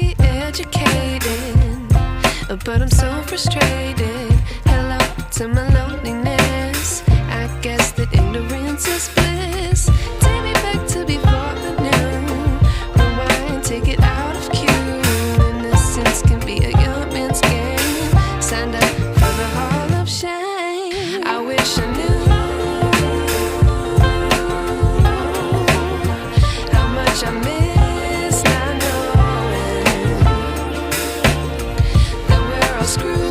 be educated, but I'm so frustrated. Hello to my loneliness. I guess that ignorance is bliss. Take me back to before I knew. Rewind, take it out of cue. Innocence can be a young man's game. Signed up for the hall of shame. I wish I knew how much I miss not knowing that we're all screwed.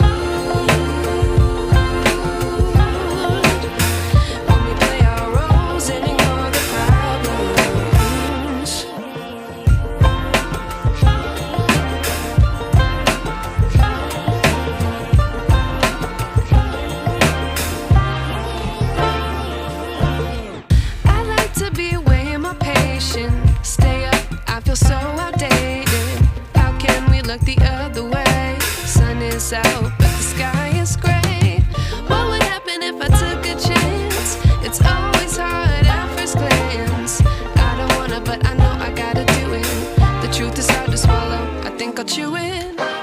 Stay up, I feel so outdated. How can we look the other way? Sun is out, but the sky is gray. What would happen if I took a chance? It's always hard at first glance. I don't wanna, but I know I gotta do it. The truth is hard to swallow, I think I'll chew it.